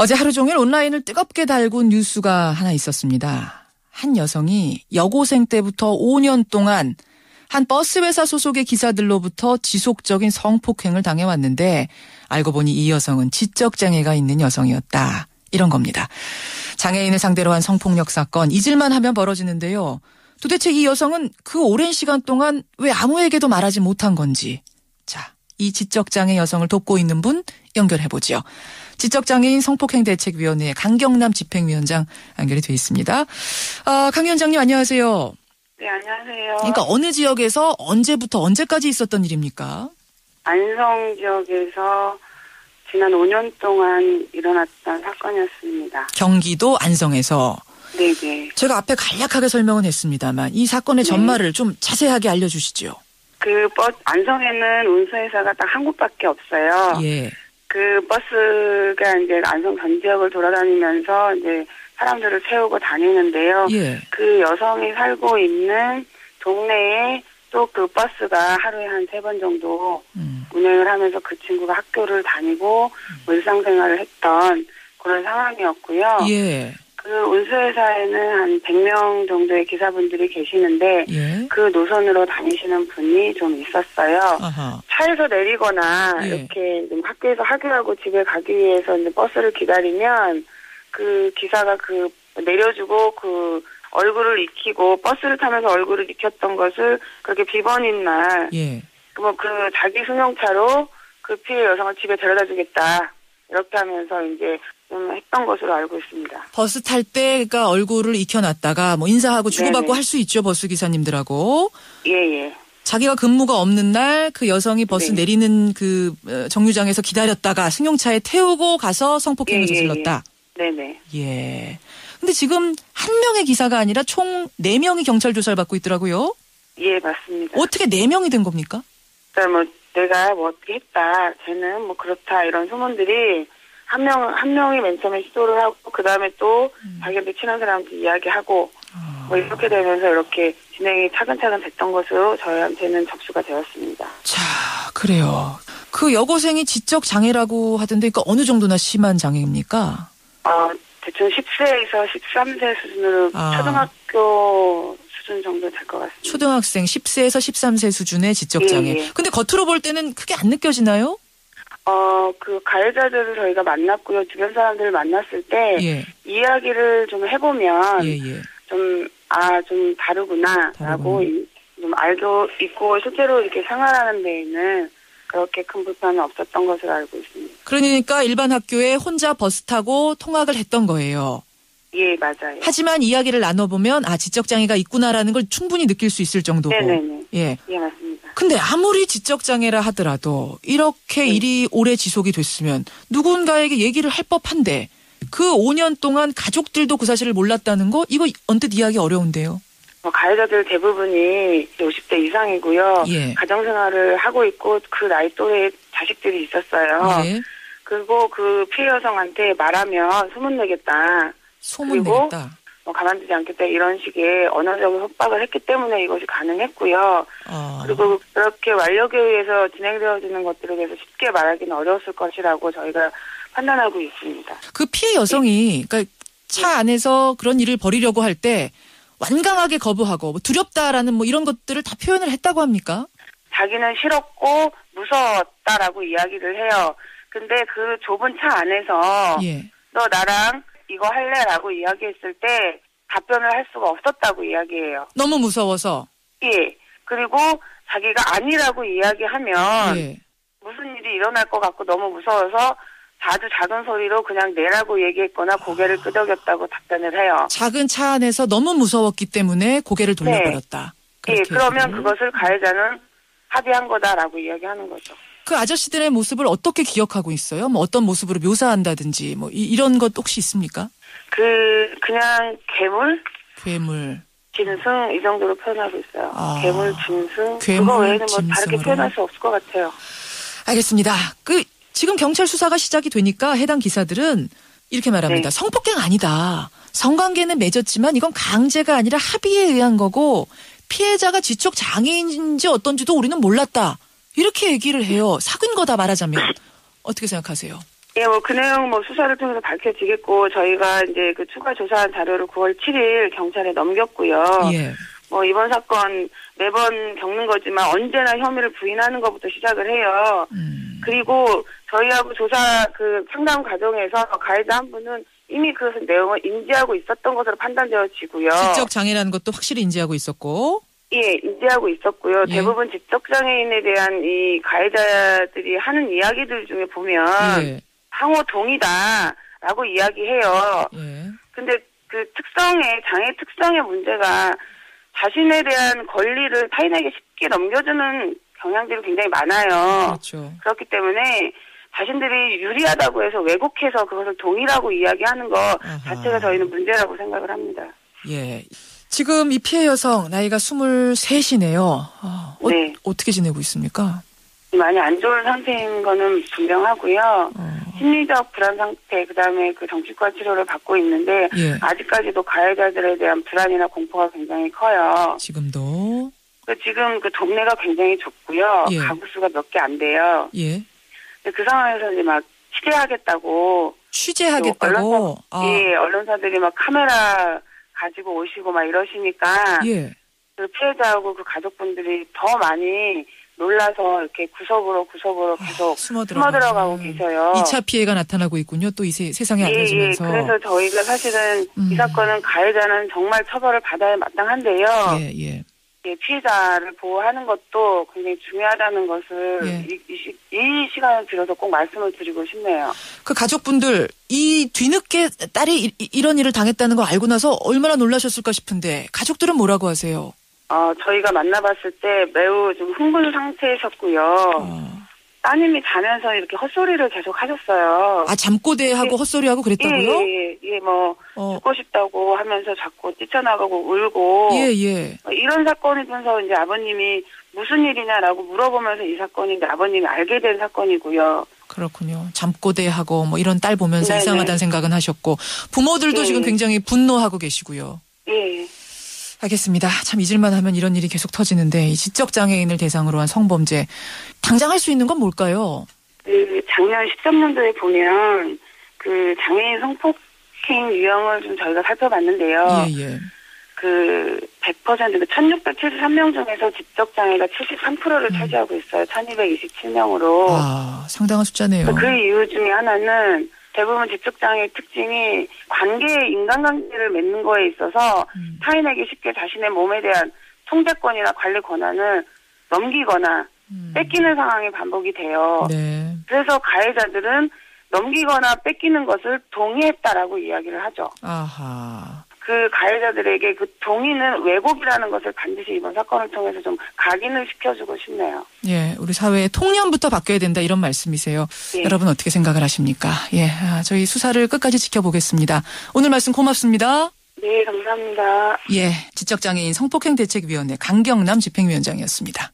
어제 하루 종일 온라인을 뜨겁게 달군 뉴스가 하나 있었습니다. 한 여성이 여고생 때부터 5년 동안 한 버스회사 소속의 기사들로부터 지속적인 성폭행을 당해왔는데 알고 보니 이 여성은 지적장애가 있는 여성이었다. 이런 겁니다. 장애인을 상대로 한 성폭력 사건 잊을만 하면 벌어지는데요. 도대체 이 여성은 그 오랜 시간 동안 왜 아무에게도 말하지 못한 건지. 자, 이 지적장애 여성을 돕고 있는 분 연결해보죠. 지적장애인 성폭행대책위원회 강경남 집행위원장 연결이 돼 있습니다. 강 위원장님 안녕하세요. 네, 안녕하세요. 그러니까 어느 지역에서 언제부터 언제까지 있었던 일입니까? 안성 지역에서 지난 5년 동안 일어났던 사건이었습니다. 경기도 안성에서. 네네. 제가 앞에 간략하게 설명은 했습니다만 이 사건의 전말을 좀 자세하게 알려주시죠. 안성에는 운수회사가 딱 한 곳밖에 없어요. 예. 그 버스가 이제 안성 전 지역을 돌아다니면서 이제 사람들을 세우고 다니는데요. 예. 그 여성이 살고 있는 동네에 또 그 버스가 하루에 한 3번 정도 운행을 하면서 그 친구가 학교를 다니고 일상생활을 했던 그런 상황이었고요. 예. 그 운수회사에는 한 100명 정도의 기사분들이 계시는데 예. 그 노선으로 다니시는 분이 좀 있었어요. 아하. 차에서 내리거나 예. 이렇게 좀 학교에서 학교하고 집에 가기 위해서 이제 버스를 기다리면 그 기사가 내려주고 얼굴을 익히고 버스를 타면서 얼굴을 익혔던 것을 그렇게 비번인 날 예. 자기 승용차로 그 피해 여성을 집에 데려다 주겠다. 이렇게 하면서 이제 좀 했던 것으로 알고 있습니다. 버스 탈 때 그러니까 얼굴을 익혀놨다가 뭐 인사하고 주고받고 할 수 있죠. 버스 기사님들하고. 예. 자기가 근무가 없는 날 그 여성이 버스 내리는 그 정류장에서 기다렸다가 승용차에 태우고 가서 성폭행을 저질렀다. 네네. 예. 근데 지금 한 명의 기사가 아니라 총 4명이 경찰 조사를 받고 있더라고요. 예, 맞습니다. 어떻게 4명이 된 겁니까? 그러니까 내가 어떻게 했다, 쟤는 그렇다 이런 소문들이 한 명이 맨 처음에 시도를 하고 그 다음에 또 자기한테 친한 사람한테 이야기하고 이렇게 되면서 이렇게 진행이 차근차근 됐던 것으로 저희한테는 접수가 되었습니다. 자, 그래요. 그 여고생이 지적 장애라고 하던데 그러니까 어느 정도나 심한 장애입니까? 대충 10세에서 13세 수준으로 초등학교 수준 정도 될 것 같습니다. 초등학생 10세에서 13세 수준의 지적장애. 예. 근데 겉으로 볼 때는 크게 안 느껴지나요? 그 가해자들을 저희가 만났고요. 주변 사람들을 만났을 때 이야기를 좀 해보면 좀 다르구나라고 좀 알고 있고 실제로 이렇게 생활하는 데에는 그렇게 큰 불편은 없었던 것으로 알고 있습니다. 그러니까 일반 학교에 혼자 버스 타고 통학을 했던 거예요. 예, 맞아요. 하지만 이야기를 나눠보면 지적장애가 있구나라는 걸 충분히 느낄 수 있을 정도고. 네네네. 예, 맞습니다. 근데 아무리 지적장애라 하더라도 이렇게 일이 오래 지속이 됐으면 누군가에게 얘기를 할 법한데 그 5년 동안 가족들도 그 사실을 몰랐다는 거 이거 언뜻 이야기 어려운데요. 가해자들 대부분이 50대 이상이고요. 가정생활을 하고 있고 그 나이 또래의 자식들이 있었어요. 그리고 그 피해 여성한테 말하면 소문내겠다. 그리고 가만두지 않겠다 이런 식의 언어적인 협박을 했기 때문에 이것이 가능했고요. 그리고 그렇게 완력에 의해서 진행되어지는 것들에 대해서 쉽게 말하기는 어려웠을 것이라고 저희가 판단하고 있습니다. 그 피해 여성이 그러니까 차 안에서 그런 일을 벌이려고 할 때 완강하게 거부하고 두렵다라는 이런 것들을 다 표현을 했다고 합니까? 자기는 싫었고 무서웠다라고 이야기를 해요. 근데 그 좁은 차 안에서 너 나랑 이거 할래라고 이야기했을 때 답변을 할 수가 없었다고 이야기해요. 너무 무서워서? 예. 그리고 자기가 아니라고 이야기하면 무슨 일이 일어날 것 같고 너무 무서워서 아주 작은 소리로 그냥 내라고 얘기했거나 고개를 끄덕였다고 답변을 해요. 작은 차 안에서 너무 무서웠기 때문에 고개를 돌려버렸다. 예, 그러면 그것을 가해자는 합의한 거다라고 이야기하는 거죠. 그 아저씨들의 모습을 어떻게 기억하고 있어요? 어떤 모습으로 묘사한다든지 이런 것 혹시 있습니까? 그냥 괴물. 짐승 이 정도로 표현하고 있어요. 괴물, 짐승. 괴물, 그거 외에는 짐승으로. 다르게 표현할 수 없을 것 같아요. 알겠습니다. 지금 경찰 수사가 시작이 되니까 해당 기사들은 이렇게 말합니다. 성폭행 아니다. 성관계는 맺었지만 이건 강제가 아니라 합의에 의한 거고 피해자가 지적 장애인인지 어떤지도 우리는 몰랐다. 이렇게 얘기를 해요. 사귄 거다 말하자면. 어떻게 생각하세요? 예, 뭐 그 내용 뭐 수사를 통해서 밝혀지겠고 저희가 이제 그 추가 조사한 자료를 9월 7일 경찰에 넘겼고요. 예. 뭐 이번 사건 매번 겪는 거지만 언제나 혐의를 부인하는 것부터 시작을 해요. 그리고 저희하고 조사 그 상담 과정에서 가해자 한 분은 이미 그 내용을 인지하고 있었던 것으로 판단되어지고요. 지적 장애라는 것도 확실히 인지하고 있었고. 예, 인지하고 있었고요. 예. 대부분 지적 장애인에 대한 이 가해자들이 하는 이야기들 중에 보면 예. 상호 동의다라고 이야기해요. 예. 근데 그 장애 특성의 문제가 자신에 대한 권리를 타인에게 쉽게 넘겨주는 경향들이 굉장히 많아요. 그렇죠. 그렇기 때문에 자신들이 유리하다고 해서 왜곡해서 그것을 동의라고 이야기하는 것 아하. 자체가 저희는 문제라고 생각을 합니다. 예. 지금 이 피해 여성 나이가 23이네요. 네. 어떻게 지내고 있습니까? 많이 안 좋은 상태인 거는 분명하고요. 심리적 불안 상태, 그다음에 그 정신과 치료를 받고 있는데 예. 아직까지도 가해자들에 대한 불안이나 공포가 굉장히 커요. 지금도? 지금 그 동네가 굉장히 좁고요. 예. 가구 수가 몇 개 안 돼요. 예. 그 상황에서 이제 막 취재하겠다고. 예, 언론사들이 막 카메라 가지고 오시고 막 이러시니까. 예. 그 피해자하고 그 가족분들이 더 많이 놀라서 이렇게 구석으로 계속 숨어 들어가고 계셔요. 2차 피해가 나타나고 있군요. 또 이 세상에 알려지면서. 예. 그래서 저희가 사실은 이 사건은 가해자는 정말 처벌을 받아야 마땅한데요. 예. 예, 피해자를 보호하는 것도 굉장히 중요하다는 것을 이 시간을 들어서 꼭 말씀을 드리고 싶네요. 그 가족분들 이 뒤늦게 딸이 이런 일을 당했다는 걸 알고 나서 얼마나 놀라셨을까 싶은데 가족들은 뭐라고 하세요? 저희가 만나봤을 때 매우 좀 흥분 상태셨고요. 따님이 자면서 이렇게 헛소리를 계속 하셨어요. 잠꼬대하고 헛소리하고 그랬다고요? 예, 뭐 죽고 싶다고 하면서 자꾸 뛰쳐나가고 울고. 예. 이런 사건이면서 이제 아버님이 무슨 일이냐라고 물어보면서 이 사건이 이제 아버님이 알게 된 사건이고요. 그렇군요. 잠꼬대하고 뭐 이런 딸 보면서 네네. 이상하다는 생각은 하셨고 부모들도 지금 굉장히 분노하고 계시고요. 예. 알겠습니다. 참 잊을만 하면 이런 일이 계속 터지는데 이 지적장애인을 대상으로 한 성범죄 당장 할 수 있는 건 뭘까요? 작년 13년도에 보면 그 장애인 성폭행 유형을 좀 저희가 살펴봤는데요. 예. 그 100% 1673명 중에서 지적장애가 73%를 차지하고 있어요. 1227명으로. 상당한 숫자네요. 그 이유 중에 하나는 대부분 지적장애의 특징이 인간관계를 맺는 거에 있어서 타인에게 쉽게 자신의 몸에 대한 통제권이나 관리 권한을 넘기거나 뺏기는 상황이 반복이 돼요. 네. 그래서 가해자들은 넘기거나 뺏기는 것을 동의했다라고 이야기를 하죠. 아하. 그 가해자들에게 그 동의는 왜곡이라는 것을 반드시 이번 사건을 통해서 좀 각인을 시켜주고 싶네요. 예, 우리 사회의 통념부터 바뀌어야 된다 이런 말씀이세요. 예. 여러분 어떻게 생각을 하십니까? 예, 저희 수사를 끝까지 지켜보겠습니다. 오늘 말씀 고맙습니다. 네, 감사합니다. 예, 지적장애인 성폭행대책위원회 강경남 집행위원장이었습니다.